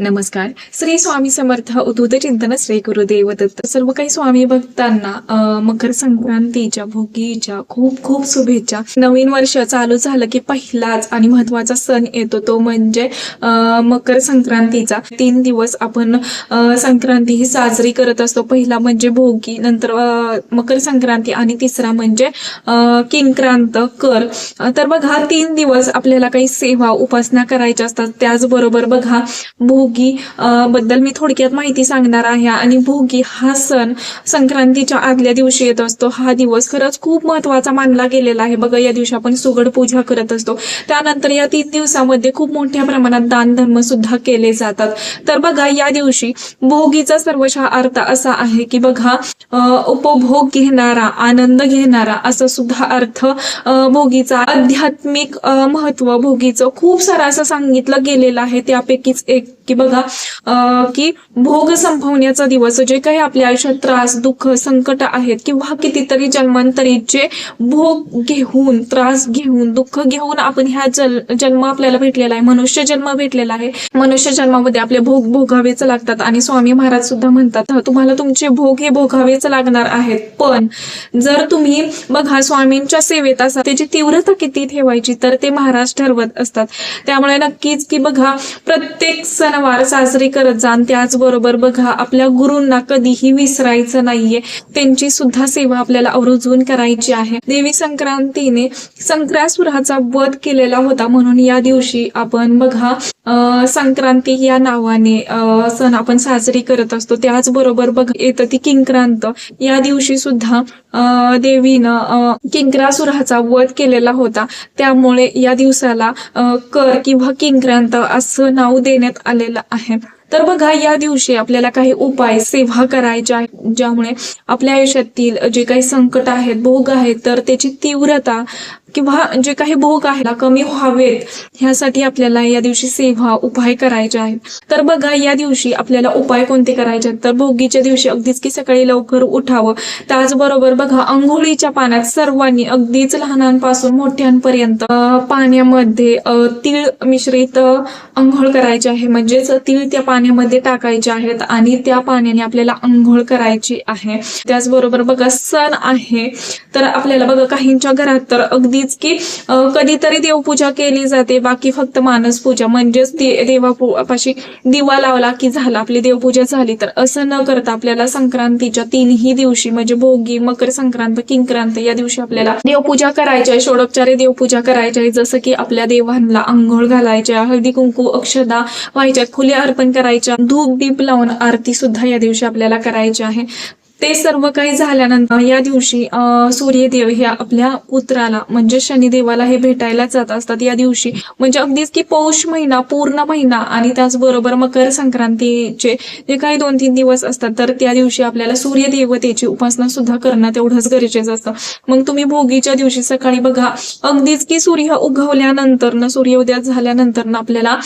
नमस्कार. श्री स्वामी समर्थ उद्धव चिंतन श्री गुरुदेव दत्त. सर्व काही स्वामी भक्तांना मकर संक्रांतीच्या भोगीच्या खूप खूप शुभेच्छा. नवीन वर्ष चालू झालं की पहिलाच आणि महत्वाचा सण येतो तो म्हणजे मकर संक्रांतीचा. 3 दिवस आपण संक्रांती ही साजरी करत असतो. पहिला म्हणजे भोगी, नंतर मकर संक्रांती आणि तिसरा म्हणजे किंक्रांत कर. तर बघा 3 दिवस आपल्याला काही सेवा उपासना करायच्या असतात. त्याचबरोबर बघा भोगी बद्दल मी थोडक्यात माहिती सांगणार आहे. आणि भोगी हा सण संक्रांतीच्या आदल्या दिवशी येत असतो. हा दिवस खरंच खूप महत्वाचा मानला गेलेला आहे. बघा या दिवशी आपण सुगड पूजा करत असतो. त्यानंतर या 3 दिवसामध्ये खूप मोठ्या प्रमाणात दान धर्म सुद्धा केले जातात. तर बघा या दिवशी भोगीचा सर्वशः अर्थ असा आहे की बघा उपभोग घेणारा, आनंद घेणारा असा सुद्धा अर्थ भोगीचा. आध्यात्मिक महत्व भोगीचं खूप सारं असं सांगितलं गेलेलं आहे. त्यापैकीच एक की बघा की भोग संपवण्याचा दिवस. जे काही आपल्या आयुष्यात त्रास, दुःख, संकट आहेत किंवा कितीतरी जन्मांतरीचे भोग घेऊन, त्रास घेऊन, दुःख घेऊन आपण ह्या जन्म आपल्याला भेटलेला आहे, मनुष्य जन्म भेटलेला आहे. मनुष्य जन्मामध्ये आपले भोग भोगावेच लागतात. आणि स्वामी महाराज सुद्धा म्हणतात तुम्हाला तुमचे भोग हे भोगावेच लागणार आहेत. पण जर तुम्ही बघा स्वामींच्या सेवेत असा त्याची तीव्रता किती ठेवायची तर ते महाराज ठरवत असतात. त्यामुळे नक्कीच की बघा प्रत्येक सणवार साजरी करत जा. त्याचबरोबर बघा आपल्या गुरूंना कधीही विसरायचं नाहीये. त्यांची सुद्धा सेवा आपल्याला आवर्जून करायची आहे. देवी संक्रांतीने संक्रासुराचा वध केलेला होता म्हणून या दिवशी आपण बघा संक्रांती या नावाने सण आपण साजरी करत असतो. त्याचबरोबर बघा येतं ती किंक्रांत. या दिवशी सुद्धा देवीनं किंक्रासुराचा वध केलेला होता. त्यामुळे या दिवसाला कर किंवा किंक्रांत असं नाव देण्यात आलेलं आहे. तर बघा या दिवशी आपल्याला काही उपाय, सेवा करायच्या आहेत ज्यामुळे आपल्या आयुष्यातील जे काही संकट आहेत, भोग आहेत तर त्याची तीव्रता किंवा जे काही भोग आहे कमी व्हावेत ह्यासाठी आपल्याला या दिवशी सेवा, उपाय करायचे आहेत. तर बघा या दिवशी आपल्याला उपाय कोणते करायचे आहेत तर भोगीच्या दिवशी अगदीच की सकाळी लवकर उठावं. त्याचबरोबर बघा अंघोळीच्या पाण्यात सर्वांनी अगदीच लहानांपासून मोठ्यांपर्यंत पाण्यामध्ये तीळ मिश्रित अंघोळ करायची आहे. म्हणजेच तीळ त्या पाण्यामध्ये टाकायचे आहेत आणि त्या पाण्याने आपल्याला अंघोळ करायची आहे. त्याचबरोबर बघा सण आहे तर आपल्याला बघा काहींच्या घरात तर अगदीच की कधीतरी देवपूजा केली जाते, बाकी फक्त मानस पूजा म्हणजेच देवापाशी दिवा लावला की झाला, आपली देवपूजा झाली. तर असं न करता आपल्याला संक्रांतीच्या 3ही दिवशी म्हणजे भोगी, मकर संक्रांत, किंक्रांत या दिवशी आपल्याला देवपूजा करायची आहे. षोडोपचारे देवपूजा करायची आहे. जसं की आपल्या देवांना अंघोळ घालायच्या, हळदी कुंकू अक्षदा व्हायच्या, फुले अर्पण करायच्या, धूप दीप लावून आरती सुद्धा या दिवशी आपल्याला करायची आहे. ते सर्व काही झाल्यानंतर या दिवशी सूर्यदेव हे आपल्या पुत्राला म्हणजे शनिदेवाला हे भेटायला जात असतात. या दिवशी म्हणजे अगदीच की पौष महिना, पूर्ण महिना आणि त्याचबरोबर मकर संक्रांतीचे जे काही 2-3 दिवस असतात तर त्या दिवशी आपल्याला सूर्यदेवतेची उपासना सुद्धा करणं तेवढंच गरजेचं असतं. मग तुम्ही भोगीच्या दिवशी सकाळी बघा अगदीच की सूर्य उगवल्यानंतर सूर्योदय झाल्यानंतर आपल्याला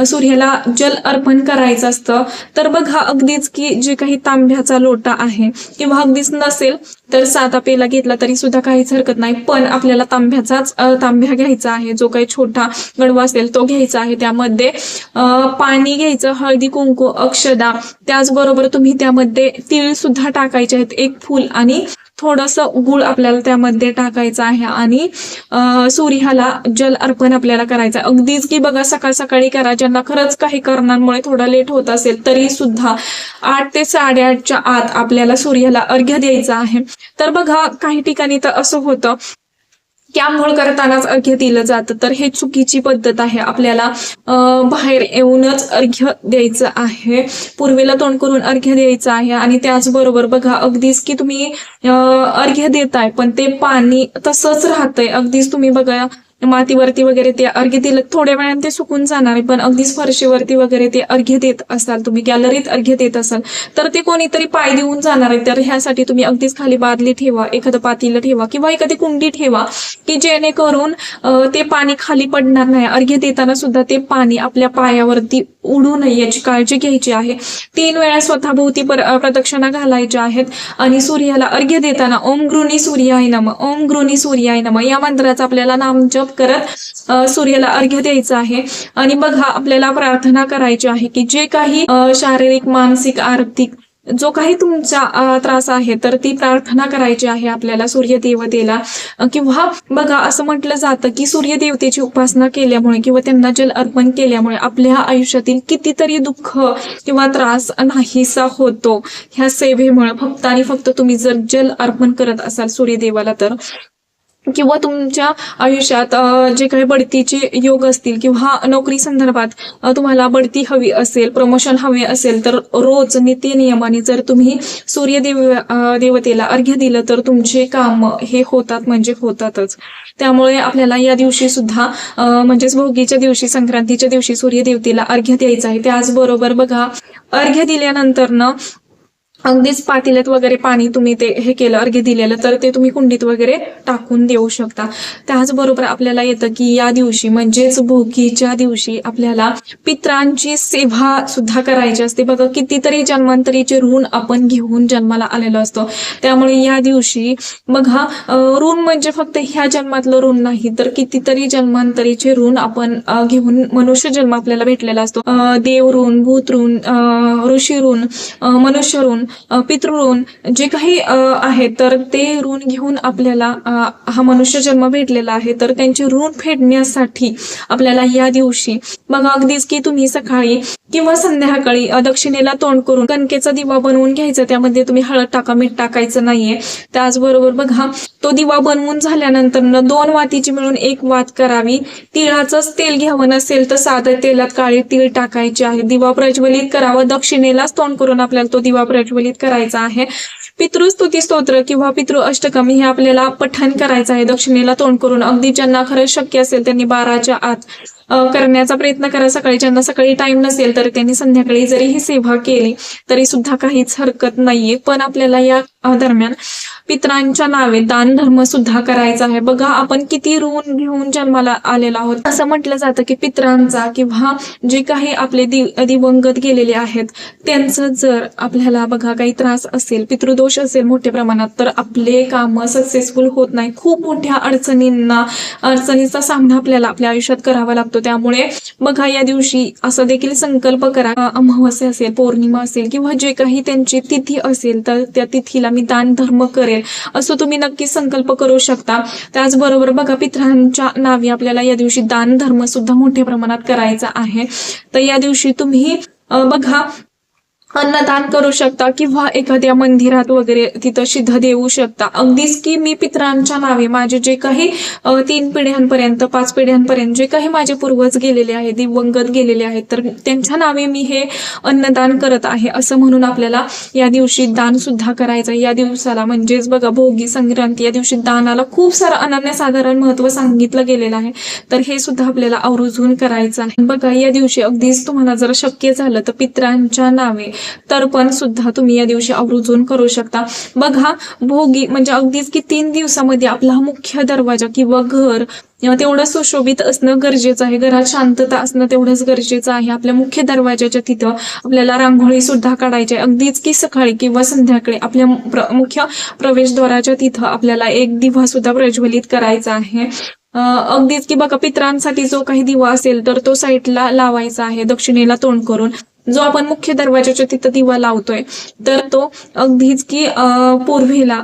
सूर्याला जल अर्पण करायचं असतं. तर बघा अगदीच की जे काही तांब्याचा लोटा आहे किंवा अगदीच नसेल तर साधा पेला घेतला तरी सुद्धा काहीच हरकत नाही. पण आपल्याला तांब्या घ्यायचा आहे. जो काही छोटा गडवा असेल तो घ्यायचा आहे. त्यामध्ये पाणी घ्यायचं, हळदी कुंकू अक्षदा, त्याचबरोबर तुम्ही त्यामध्ये तीळ सुद्धा टाकायचे आहेत, 1 फूल आणि थोडंसं गुळ आपल्याला त्यामध्ये टाकायचं आहे आणि सूर्याला जल अर्पण आपल्याला करायचं आहे. अगदीच की बघा सकाळ सकाळी करा. ज्यांना खरंच काही कारणांमुळे थोडा लेट होत असेल तरी सुद्धा 8 ते 8:30च्या आत आपल्याला सूर्याला अर्घ्य द्यायचं आहे. तर बघा काही ठिकाणी तर असं होतं की आंघोळ करतानाच अर्घ्य दिलं जातं तर हे चुकीची पद्धत आहे. आपल्याला बाहेर येऊनच अर्घ्य द्यायचं आहे, पूर्वेला तोंड करून अर्घ्य द्यायचं आहे. आणि त्याचबरोबर बघा अगदीच की तुम्ही अर्घ्य देताय पण ते पाणी तसंच राहतंय. अगदीच तुम्ही बघा मातीवरती वगैरे ते अर्घ्य दिलं थोड्या वेळाने ते सुकून जाणार आहे. पण अगदीच फरशीवरती वगैरे ते अर्घ्य देत असाल, तुम्ही गॅलरीत अर्घ्य देत असाल तर ते कोणीतरी पाय देऊन जाणार आहे. तर ह्यासाठी तुम्ही अगदीच खाली बादली ठेवा, एखादं पातेलं ठेवा किंवा एखादी कुंडी ठेवा की जेणेकरून ते पाणी खाली पडणार नाही. अर्घ्य देताना सुद्धा ते पाणी आपल्या पायावरती उडू नये याची काळजी घ्यायची आहे. 3 वेळा स्वतःभोवती प्रदक्षिणा घालायच्या आहेत आणि सूर्याला अर्घ्य देताना ओम गृणी सूर्याय नमः, ओम गृणी सूर्याय नमः या मंत्राचा आपल्याला नामजप करत सूर्याला अर्घ्य द्यायचं आहे. आणि बघा आपल्याला प्रार्थना करायची आहे की जे काही शारीरिक, मानसिक, आर्थिक जो काही तुमचा त्रास आहे तर ती प्रार्थना करायची आहे आपल्याला सूर्यदेवतेला. किंवा बघा असं म्हटलं जातं की सूर्यदेवतेची उपासना केल्यामुळे किंवा त्यांना जल अर्पण केल्यामुळे आपल्या आयुष्यातील कितीतरी दुःख किंवा त्रास नाहीसा होतो ह्या सेवेमुळे. फक्त आणि फक्त तुम्ही जर जल अर्पण करत असाल सूर्यदेवाला तर, किंवा तुमच्या आयुष्यात जे काही बढतीचे योग असतील किंवा नोकरी संदर्भात तुम्हाला बढती हवी असेल, प्रमोशन हवे असेल तर रोज नित्य नियमाने जर तुम्ही देवतेला अर्घ्य दिलं तर तुमचे काम हे होतात म्हणजे होतातच. त्यामुळे आपल्याला या दिवशी सुद्धा म्हणजेच भोगीच्या दिवशी, संक्रांतीच्या दिवशी सूर्यदेवतेला अर्घ्य द्यायचं आहे. त्याचबरोबर बघा अर्घ्य दिल्यानंतर अगदीच पातेल्यात वगैरे पाणी तुम्ही ते हे केलं अर्घ्य दिलेलं तर ते तुम्ही कुंडीत वगैरे टाकून देऊ शकता. त्याचबरोबर आपल्याला येतं की या दिवशी म्हणजेच भोगीच्या दिवशी आपल्याला पित्रांची सेवा सुद्धा करायची असते. बघा कितीतरी जन्मांतरीचे ऋण आपण घेऊन जन्माला आलेलो असतो. त्यामुळे या दिवशी बघा ऋण म्हणजे फक्त ह्या जन्मातलं ऋण नाही तर कितीतरी जन्मांतरीचे ऋण आपण घेऊन मनुष्य जन्म आपल्याला भेटलेला असतो. देव ऋण, भूत ऋण, ऋषी ऋण, मनुष्य ऋण, पितृऋण जे काही आहे तर ते ऋण घेऊन आपल्याला हा मनुष्य जन्म भेटलेला आहे. तर त्यांचे ऋण फेडण्यासाठी आपल्याला या दिवशी बघा अगदीच की तुम्ही सकाळी किंवा संध्याकाळी दक्षिणेला तोंड करून कणकेचा दिवा बनवून घ्यायचा. त्यामध्ये तुम्ही हळद टाका, मीठ टाकायचं नाहीये. त्याचबरोबर बघा तो दिवा बनवून झाल्यानंतर 2 वातीची मिळून 1 वात करावी. तिळाचंच तेल घ्यावं नसेल तर साधं तेलात काळे तीळ टाकायचे आहे. दिवा प्रज्वलित करावा, दक्षिणेलाच तोंड करून आपल्याला तो दिवा प्रज्वलित करायचा आहे. पितृस्तुती स्तोत्र किंवा पितृ अष्टकम हे आपल्याला पठण करायचं आहे दक्षिणेला तोंड करून. अगदी ज्यांना खरंच शक्य असेल त्यांनी 12च्या आत करण्याचा प्रयत्न करा. सकाळी ज्यांना सकाळी टाइम नसेल तर त्यांनी संध्याकाळी जरी ही सेवा केली तरी सुद्धा काहीच हरकत नाहीये. पण आपल्याला या दरम्यान पितरांच्या नावे दान धर्म सुद्धा करायचा आहे. बघा आपण किती ऋण घेऊन जन्माला आलेलो आहोत. असं म्हटलं जातं की पितरांचा किंवा जे काही आपले दिवंगत गेलेले आहेत त्यांचं जर आपल्याला बघा काही त्रास असेल, पितृदोष असेल मोठ्या प्रमाणात तर आपले काम सक्सेसफुल होत नाही. खूप मोठ्या अडचणीचा सामना आपल्याला आपल्या आयुष्यात करावा लागतो. त्यामुळे बघा या दिवशी असं देखील संकल्प करा, अमावस्या असेल, पौर्णिमा असेल किंवा जे काही त्यांची तिथी असेल तर त्या तिथीला मी दान धर्म करेल असं तुम्ही नक्की संकल्प करू शकता. त्याचबरोबर बघा पितरांच्या नावे आपल्याला या दिवशी दान धर्म सुद्धा मोठ्या प्रमाणात करायचा आहे. तर या दिवशी तुम्ही बघा अन्नदान करू शकता किंवा एखाद्या मंदिरात वगैरे तिथं सिद्ध देऊ शकता. अगदीच की मी पितरांच्या नावे माझे जे काही 3 पिढ्यांपर्यंत 5 पिढ्यांपर्यंत जे काही माझे पूर्वज गेलेले आहेत, दिवंगत गेलेले आहेत तर त्यांच्या नावे मी हे अन्नदान करत आहे असं म्हणून आपल्याला या दिवशी दान सुद्धा करायचं. या दिवसाला म्हणजेच बघा भोगी संक्रांती या दिवशी दानाला खूप सारं अनन्यसाधारण महत्व सांगितलं गेलेलं आहे. तर हे सुद्धा आपल्याला आवर्जून करायचं आहे. बघा या दिवशी अगदीच तुम्हाला जर शक्य झालं तर पितरांच्या नावे तर्पण सुद्धा तुम्ही या दिवशी आवर्जून करू शकता. बघा भोगी म्हणजे अगदीच की 3 दिवसामध्ये आपला मुख्य दरवाजा किंवा घर तेवढं सुशोभित असणं गरजेचं आहे. घरात शांतता असणं तेवढंच गरजेचं आहे. आपल्या मुख्य दरवाजाच्या तिथं आपल्याला रांगोळी सुद्धा काढायची आहे. अगदीच की सकाळी किंवा संध्याकाळी आपल्या मुख्य प्रवेशद्वाराच्या तिथं आपल्याला एक दिवा सुद्धा प्रज्वलित करायचा आहे. अगदीच की बघा पितरांसाठी जो काही दिवा असेल तर तो साईडला लावायचा आहे दक्षिणेला तोंड करून. जो आपण मुख्य दरवाजाच्या तिथं दिवा लावतोय तर तो अगदीच की पूर्वेला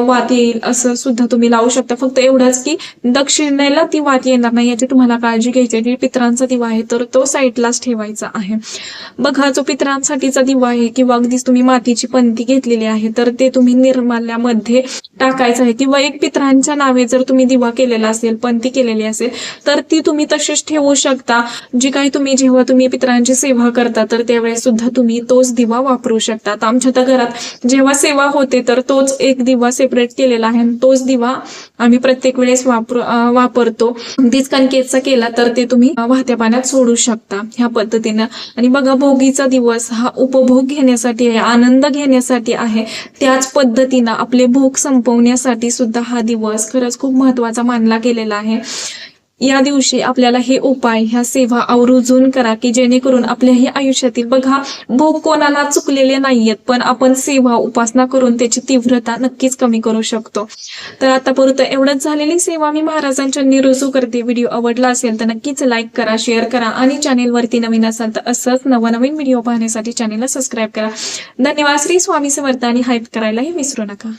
वात येईल असं सुद्धा तुम्ही लावू शकता. फक्त एवढंच की दक्षिणेला ती वात येणार नाही याची तुम्हाला काळजी घ्यायची आहे. पितरांचा दिवा आहे तर तो साईडलाच ठेवायचा आहे. बघा जो पितरांसाठीचा दिवा आहे किंवा अगदीच तुम्ही मातीची पंती घेतलेली आहे तर ते तुम्ही निर्माल्यामध्ये टाकायचं आहे. किंवा एक पितरांच्या नावे जर तुम्ही दिवा केलेला असेल, पंती केलेली असेल तर ती तुम्ही तशीच ठेवू शकता. जी काही तुम्ही जेव्हा तुम्ही पितरांची सेवा करता तर त्यावेळेस सुद्धा तुम्ही तोच दिवा वापरू शकता. आमच्या तर घरात जेव्हा सेवा होते तर तोच एक दिवा सेपरेट केलेला आहे. तोच दिवा आम्ही प्रत्येक वेळेस वापरतो. अगदीच कणकेचा केला तर ते तुम्ही वाहत्या पाण्यात सोडू शकता ह्या पद्धतीनं. आणि बघा भोगीचा दिवस हा उपभोग घेण्यासाठी आहे, आनंद घेण्यासाठी आहे. त्याच पद्धतीनं आपले भोग संपवण्यासाठी सुद्धा हा दिवस खरंच खूप महत्वाचा मानला गेलेला आहे. या दिवशी आपल्याला हे उपाय, ह्या सेवा आवर्जून करा, की जेणेकरून आपल्याही आयुष्यातील बघा भोग कोणाला चुकलेले नाहीयेत, पण आपण सेवा उपासना करून त्याची तीव्रता नक्कीच कमी करू शकतो. तर आतापर्यंत एवढंच झालेली सेवा मी महाराजांच्या रुजू करते. व्हिडिओ आवडला असेल तर नक्कीच लाईक करा, शेअर करा आणि चॅनेलवरती नवीन असाल तर असंच नवनवीन व्हिडिओ पाहण्यासाठी चॅनेलला सबस्क्राईब करा. धन्यवाद. श्री स्वामी समर्थ आणि हाईप करायलाही विसरू नका.